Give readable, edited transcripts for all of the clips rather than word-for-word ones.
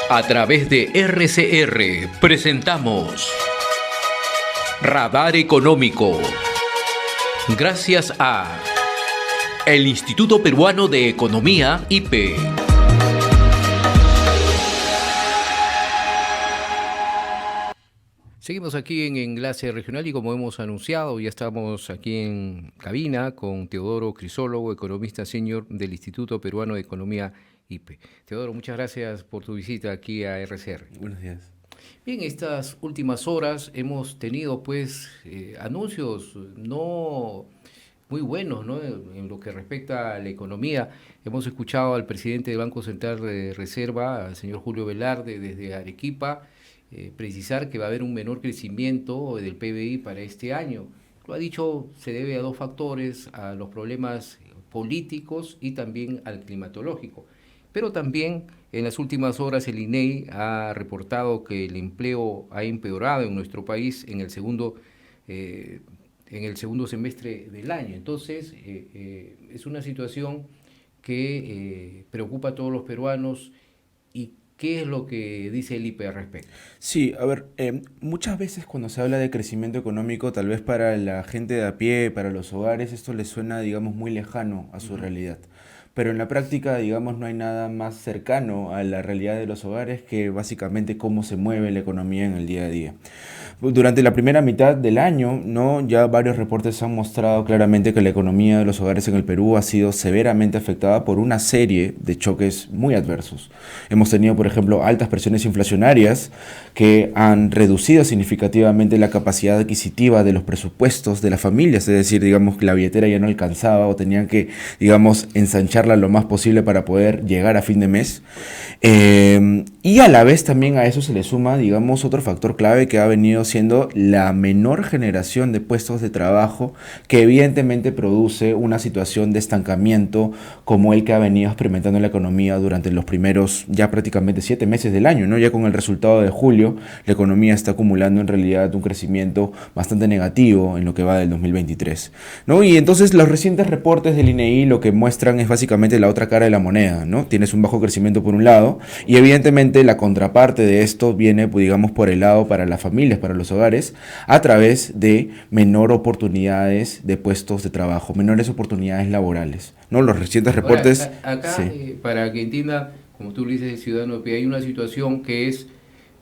A través de RCR presentamos Radar Económico. Gracias a el Instituto Peruano de Economía, IPE. Seguimos aquí en Enlace Regional y como hemos anunciado, ya estamos aquí en cabina con Teodoro Crisólogo, economista senior del Instituto Peruano de Economía, IPE. Teodoro, muchas gracias por tu visita aquí a RCR. Buenos días. Bien, estas últimas horas hemos tenido anuncios no muy buenos, ¿no? En lo que respecta a la economía. Hemos escuchado al presidente del Banco Central de Reserva, al señor Julio Velarde, desde Arequipa, precisar que va a haber un menor crecimiento del PBI para este año. Lo ha dicho, se debe a dos factores, a los problemas políticos y también al climatológico. Pero también en las últimas horas el INEI ha reportado que el empleo ha empeorado en nuestro país en el segundo semestre del año. Entonces, es una situación que preocupa a todos los peruanos. ¿Y qué es lo que dice el IPE al respecto? Sí, a ver, muchas veces cuando se habla de crecimiento económico, tal vez para la gente de a pie, para los hogares, esto les suena, digamos, muy lejano a su realidad. Pero en la práctica, digamos, no hay nada más cercano a la realidad de los hogares que básicamente cómo se mueve la economía en el día a día. Durante la primera mitad del año, ¿no? Ya varios reportes han mostrado claramente que la economía de los hogares en el Perú ha sido severamente afectada por una serie de choques muy adversos. Hemos tenido, por ejemplo, altas presiones inflacionarias que han reducido significativamente la capacidad adquisitiva de los presupuestos de las familias, es decir, digamos que la billetera ya no alcanzaba o tenían que, digamos, ensancharla lo más posible para poder llegar a fin de mes. Y a la vez también a eso se le suma, digamos, otro factor clave que ha venido siendo la menor generación de puestos de trabajo, que evidentemente produce una situación de estancamiento como el que ha venido experimentando la economía durante los primeros ya prácticamente 7 meses del año, ¿no? Ya con el resultado de julio, la economía está acumulando en realidad un crecimiento bastante negativo en lo que va del 2023, ¿no? Y entonces los recientes reportes del INEI lo que muestran es básicamente la otra cara de la moneda, ¿no? Tienes un bajo crecimiento por un lado y evidentemente la contraparte de esto viene, pues, digamos, por el lado para las familias, para los hogares, a través de menor oportunidades de puestos de trabajo, menores oportunidades laborales, ¿no? Los recientes reportes... Ahora, acá, sí. Para que entienda, como tú lo dices, el ciudadano, hay una situación que es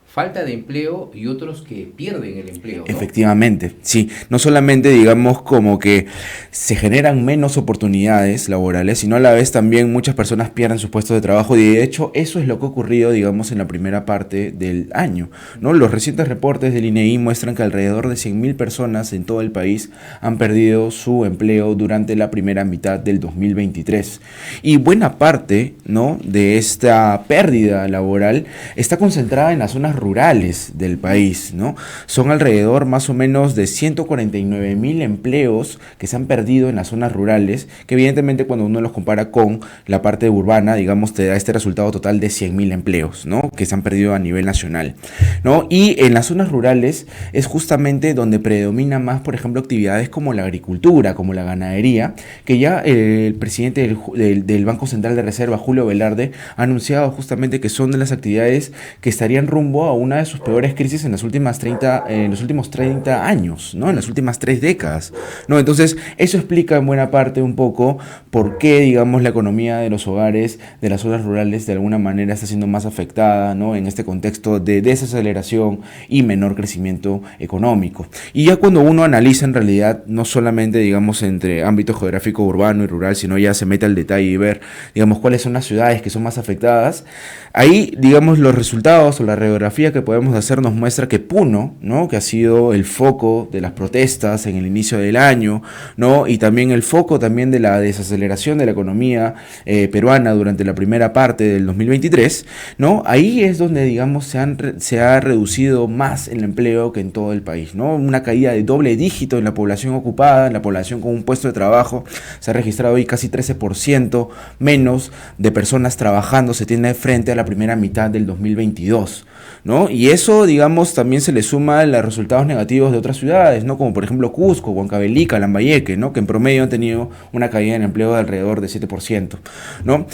falta de empleo y otros que pierden el empleo, ¿no? Efectivamente, sí. No solamente, digamos, como que se generan menos oportunidades laborales, sino a la vez también muchas personas pierden sus puestos de trabajo. Y de hecho, eso es lo que ha ocurrido, digamos, en la primera parte del año, ¿no? Los recientes reportes del INEI muestran que alrededor de 100.000 personas en todo el país han perdido su empleo durante la primera mitad del 2023. Y buena parte, ¿no?, de esta pérdida laboral está concentrada en las zonas rurales del país, ¿no? Son alrededor más o menos de 149.000 empleos que se han perdido en las zonas rurales, que evidentemente cuando uno los compara con la parte urbana, digamos, te da este resultado total de 100.000 empleos, ¿no?, que se han perdido a nivel nacional, ¿no? Y en las zonas rurales es justamente donde predomina más, por ejemplo, actividades como la agricultura, como la ganadería, que ya el presidente del Banco Central de Reserva, Julio Velarde, ha anunciado justamente que son de las actividades que estarían rumbo a una de sus peores crisis en los últimos 30 años, ¿no? En las últimas 3 décadas, ¿no? Entonces, eso explica en buena parte un poco por qué, digamos, la economía de los hogares de las zonas rurales de alguna manera está siendo más afectada, ¿no?, en este contexto de desaceleración y menor crecimiento económico. Y ya cuando uno analiza en realidad, no solamente, digamos, entre ámbito geográfico urbano y rural, sino ya se mete al detalle y ver, digamos, cuáles son las ciudades que son más afectadas, ahí, digamos, los resultados o la radiografía que podemos hacer nos muestra que Puno, ¿no?, que ha sido el foco de las protestas en el inicio del año, ¿no?, y también el foco también de la desaceleración de la economía peruana durante la primera parte del 2023, ¿no?, ahí es donde, digamos, se ha reducido más el empleo que en todo el país, ¿no? Una caída de doble dígito en la población ocupada, en la población con un puesto de trabajo. Se ha registrado hoy casi 13% menos de personas trabajando se tiene frente a la primera mitad del 2022. ¿no? Y eso, digamos, también se le suma a los resultados negativos de otras ciudades, ¿no? Como por ejemplo Cusco, Huancavelica, Lambayeque, ¿no? Que en promedio han tenido una caída en empleo de alrededor de 7%, ¿no?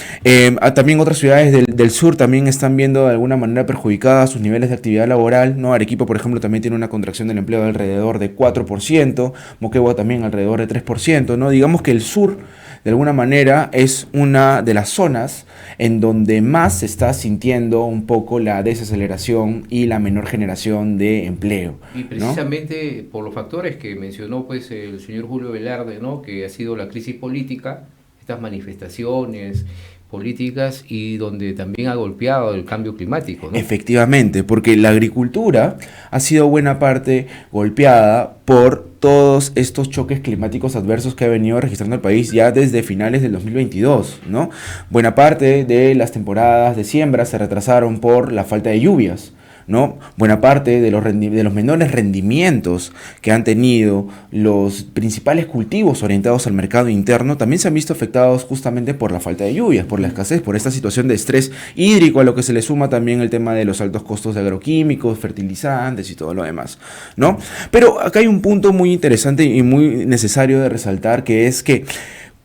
También otras ciudades del sur también están viendo de alguna manera perjudicadas sus niveles de actividad laboral, ¿no? Arequipa, por ejemplo, también tiene una contracción del empleo de alrededor de 4%, Moquegua también alrededor de 3%, ¿no? Digamos que el sur, de alguna manera, es una de las zonas en donde más se está sintiendo un poco la desaceleración y la menor generación de empleo, Y ¿no? precisamente por los factores que mencionó pues el señor Julio Velarde, ¿no? Que ha sido la crisis política, estas manifestaciones políticas y donde también ha golpeado el cambio climático, ¿no? Efectivamente, porque la agricultura ha sido buena parte golpeada por todos estos choques climáticos adversos que ha venido registrando el país ya desde finales del 2022, ¿no? Buena parte de las temporadas de siembra se retrasaron por la falta de lluvias, ¿no? Buena parte de los menores rendimientos que han tenido los principales cultivos orientados al mercado interno también se han visto afectados justamente por la falta de lluvias, por la escasez, por esta situación de estrés hídrico, a lo que se le suma también el tema de los altos costos de agroquímicos, fertilizantes y todo lo demás, ¿no? Pero acá hay un punto muy interesante y muy necesario de resaltar, que es que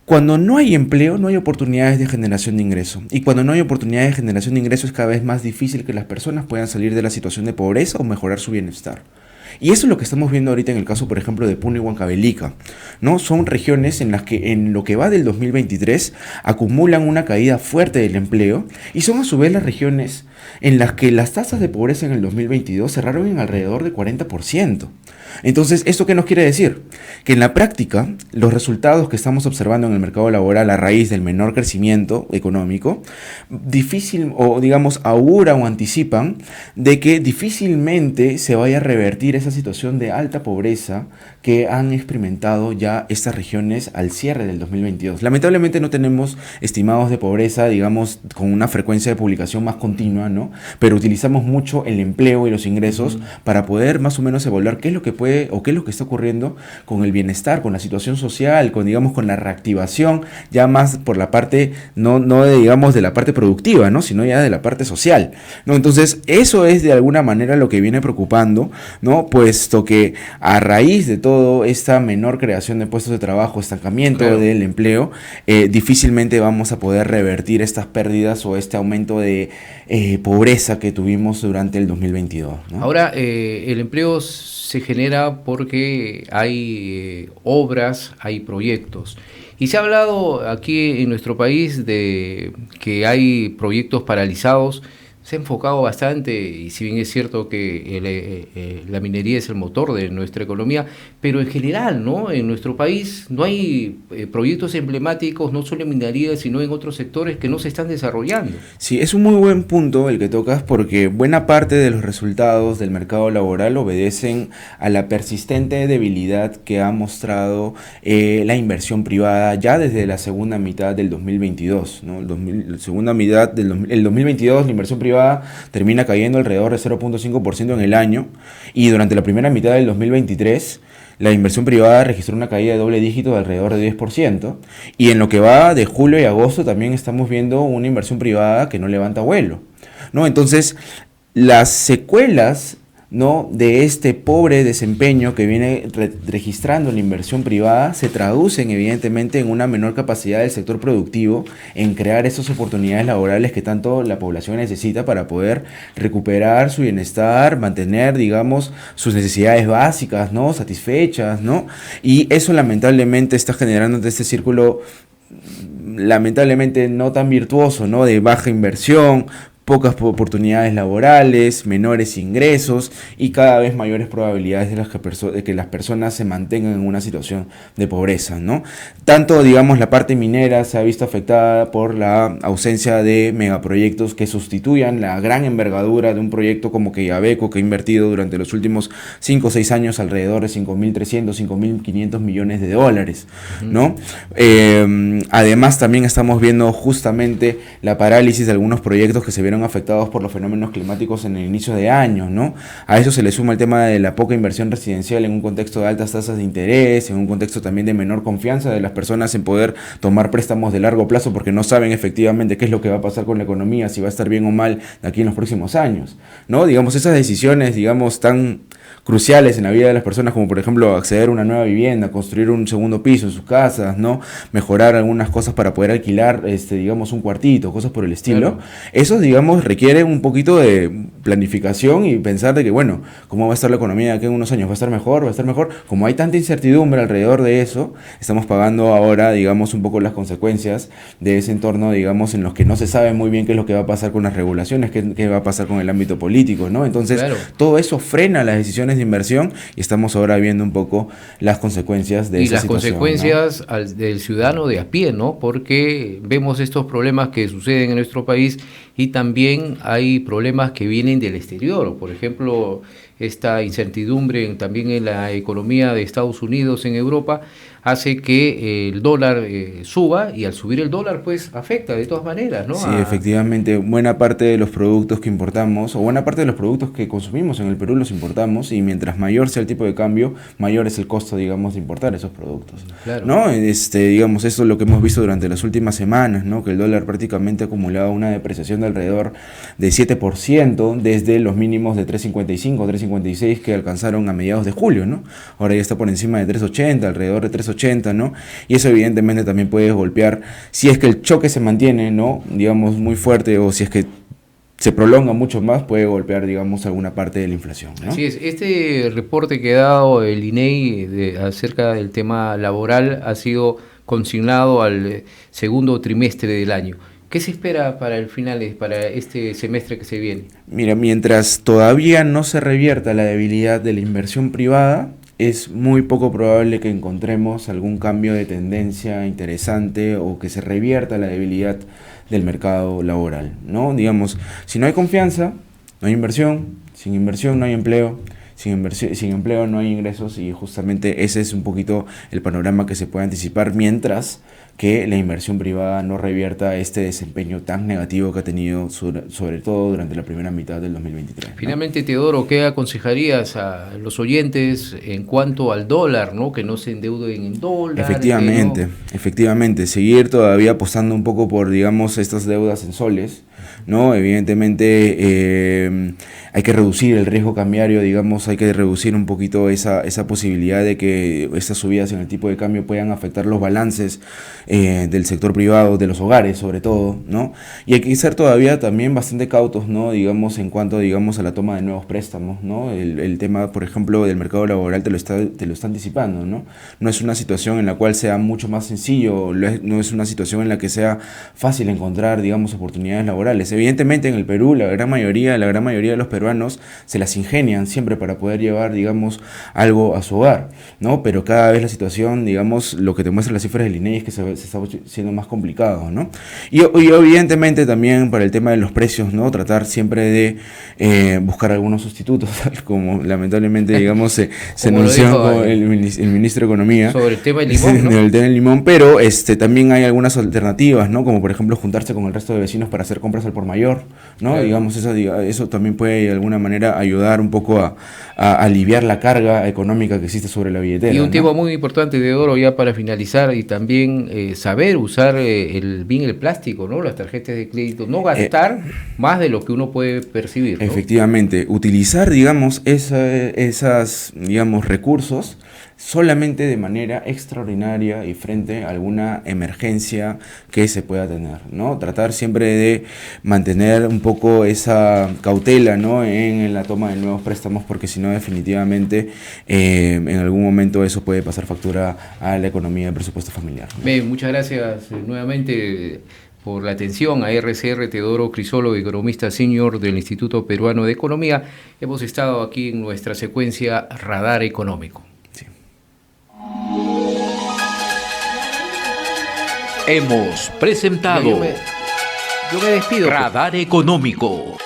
cuando no hay empleo, no hay oportunidades de generación de ingreso. Y cuando no hay oportunidades de generación de ingreso, es cada vez más difícil que las personas puedan salir de la situación de pobreza o mejorar su bienestar. Y eso es lo que estamos viendo ahorita en el caso, por ejemplo, de Puno y Huancavelica, ¿no? Son regiones en las que en lo que va del 2023 acumulan una caída fuerte del empleo y son a su vez las regiones en las que las tasas de pobreza en el 2022 cerraron en alrededor de 40%. Entonces, ¿esto qué nos quiere decir? Que en la práctica, los resultados que estamos observando en el mercado laboral a raíz del menor crecimiento económico, difícil o digamos auguran o anticipan de que difícilmente se vaya a revertir esa situación de alta pobreza que han experimentado ya estas regiones al cierre del 2022. Lamentablemente no tenemos estimados de pobreza, digamos, con una frecuencia de publicación más continua, ¿no? Pero utilizamos mucho el empleo y los ingresos para poder más o menos evaluar qué es lo que puede o qué es lo que está ocurriendo con el bienestar, con la situación social, con digamos con la reactivación, ya más por la parte, no de, digamos de la parte productiva, ¿no? Sino ya de la parte social, ¿no? Entonces, eso es de alguna manera lo que viene preocupando, ¿no? Puesto que a raíz de todo esta menor creación de puestos de trabajo, estancamiento del empleo, difícilmente vamos a poder revertir estas pérdidas o este aumento de pobreza que tuvimos durante el 2022, ¿no? Ahora, el empleo se genera porque hay obras, hay proyectos. Y se ha hablado aquí en nuestro país de que hay proyectos paralizados. Se ha enfocado bastante, y si bien es cierto que la minería es el motor de nuestra economía, pero en general, ¿no? En nuestro país no hay proyectos emblemáticos, no solo en minería, sino en otros sectores que no se están desarrollando. Sí, es un muy buen punto el que tocas, porque buena parte de los resultados del mercado laboral obedecen a la persistente debilidad que ha mostrado la inversión privada ya desde la segunda mitad del 2022, ¿no? Segunda mitad el 2022 la inversión privada termina cayendo alrededor de 0.5% en el año, y durante la primera mitad del 2023 la inversión privada registró una caída de doble dígito de alrededor de 10%, y en lo que va de julio y agosto también estamos viendo una inversión privada que no levanta vuelo, ¿no? Entonces, las secuelas, ¿no?, de este pobre desempeño que viene registrando la inversión privada se traducen evidentemente en una menor capacidad del sector productivo en crear esas oportunidades laborales que tanto la población necesita para poder recuperar su bienestar, mantener, digamos, sus necesidades básicas, ¿no?, satisfechas, ¿no? Y eso lamentablemente está generando este círculo lamentablemente no tan virtuoso, ¿no?, de baja inversión, pocas oportunidades laborales, menores ingresos y cada vez mayores probabilidades de que las personas se mantengan en una situación de pobreza, ¿no? Tanto, digamos, la parte minera se ha visto afectada por la ausencia de megaproyectos que sustituyan la gran envergadura de un proyecto como Quellaveco, que ha invertido durante los últimos 5 o 6 años alrededor de 5.300, 5.500 millones de dólares, ¿no? Además, también estamos viendo justamente la parálisis de algunos proyectos que se vieron vieron afectados por los fenómenos climáticos en el inicio de año, ¿no? A eso se le suma el tema de la poca inversión residencial en un contexto de altas tasas de interés, en un contexto también de menor confianza de las personas en poder tomar préstamos de largo plazo porque no saben efectivamente qué es lo que va a pasar con la economía, si va a estar bien o mal de aquí en los próximos años, ¿no? Digamos, esas decisiones, digamos, tan cruciales en la vida de las personas, como por ejemplo acceder a una nueva vivienda, construir un segundo piso en sus casas, ¿no? Mejorar algunas cosas para poder alquilar, digamos, un cuartito, cosas por el estilo. Claro. Eso, digamos, requiere un poquito de planificación y pensar de que, bueno, ¿cómo va a estar la economía de aquí en unos años? ¿Va a estar mejor? ¿Va a estar mejor? Como hay tanta incertidumbre alrededor de eso, estamos pagando ahora, digamos, un poco las consecuencias de ese entorno, digamos, en los que no se sabe muy bien qué es lo que va a pasar con las regulaciones, qué va a pasar con el ámbito político, ¿no? Entonces, claro, todo eso frena las decisiones de inversión y estamos ahora viendo un poco las consecuencias de esa situación. Y las consecuencias, ¿no?, del ciudadano de a pie, ¿no? Porque vemos estos problemas que suceden en nuestro país y también hay problemas que vienen del exterior. Por ejemplo, esta incertidumbre también en la economía de Estados Unidos, en Europa, hace que el dólar suba, y al subir el dólar pues afecta de todas maneras, ¿no? Sí, efectivamente, buena parte de los productos que importamos o buena parte de los productos que consumimos en el Perú los importamos, y mientras mayor sea el tipo de cambio, mayor es el costo, digamos, de importar esos productos. Claro. ¿No? Digamos, esto es lo que hemos visto durante las últimas semanas, ¿no? Que el dólar prácticamente ha acumulado una depreciación de alrededor de 7% desde los mínimos de 3.55, 3.56 que alcanzaron a mediados de julio, ¿no? Ahora ya está por encima de 3.80, alrededor de 3.80, ¿no? Y eso evidentemente también puede golpear, si es que el choque se mantiene, ¿no?, digamos, muy fuerte, o si es que se prolonga mucho más, puede golpear, digamos, alguna parte de la inflación, ¿no? Así es. Este reporte que ha dado el INEI acerca del tema laboral ha sido consignado al segundo trimestre del año. ¿Qué se espera para el final, para este semestre que se viene? Mira, mientras todavía no se revierta la debilidad de la inversión privada, es muy poco probable que encontremos algún cambio de tendencia interesante o que se revierta la debilidad del mercado laboral, ¿no? Digamos, si no hay confianza, no hay inversión, sin inversión no hay empleo, sin empleo no hay ingresos, y justamente ese es un poquito el panorama que se puede anticipar mientras que la inversión privada no revierta este desempeño tan negativo que ha tenido, sobre todo durante la primera mitad del 2023. ¿no? Finalmente, Teodoro, ¿qué aconsejarías a los oyentes en cuanto al dólar, ¿no? Que no se endeuden en dólar. Efectivamente, seguir todavía apostando un poco por, digamos, estas deudas en soles, ¿no? Evidentemente hay que reducir el riesgo cambiario, digamos, hay que reducir un poquito esa posibilidad de que estas subidas en el tipo de cambio puedan afectar los balances del sector privado, de los hogares sobre todo, ¿no? Y hay que ser todavía también bastante cautos, ¿no? Digamos, en cuanto, digamos, a la toma de nuevos préstamos, ¿no? El tema, por ejemplo, del mercado laboral te lo está anticipando, ¿no? No es una situación en la cual sea mucho más sencillo, no es una situación en la que sea fácil encontrar, digamos, oportunidades laborales. Evidentemente en el Perú la gran mayoría de los peruanos se las ingenian siempre para poder llevar, digamos, algo a su hogar, ¿no? Pero cada vez la situación, digamos, lo que te muestran las cifras del INEI es que se está siendo más complicado, ¿no? Y evidentemente también para el tema de los precios, ¿no? Tratar siempre de buscar algunos sustitutos, como lamentablemente, digamos, se anunció el ministro de Economía sobre el tema del limón, ¿no? El tema del limón, pero también hay algunas alternativas, ¿no? Como por ejemplo juntarse con el resto de vecinos para hacer compras al por mayor, ¿no? Claro. Digamos, eso también puede de alguna manera ayudar un poco a aliviar la carga económica que existe sobre la billetera. Y un tema muy importante, de oro, ya para finalizar, y también saber usar bien el plástico, ¿no? Las tarjetas de crédito, no gastar más de lo que uno puede percibir, ¿no? Efectivamente, utilizar, digamos, esas, digamos, recursos solamente de manera extraordinaria y frente a alguna emergencia que se pueda tener, ¿no? Tratar siempre de mantener un poco esa cautela, ¿no? en la toma de nuevos préstamos, porque si no, definitivamente en algún momento eso puede pasar factura a la economía del presupuesto familiar, ¿no? Bien, muchas gracias nuevamente por la atención a RCR. Teodoro Crisólogo, economista senior del Instituto Peruano de Economía. Hemos estado aquí en nuestra secuencia Radar Económico. Hemos presentado yo me despido. Radar Económico.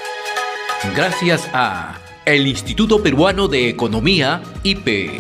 Gracias a el Instituto Peruano de Economía, IPE.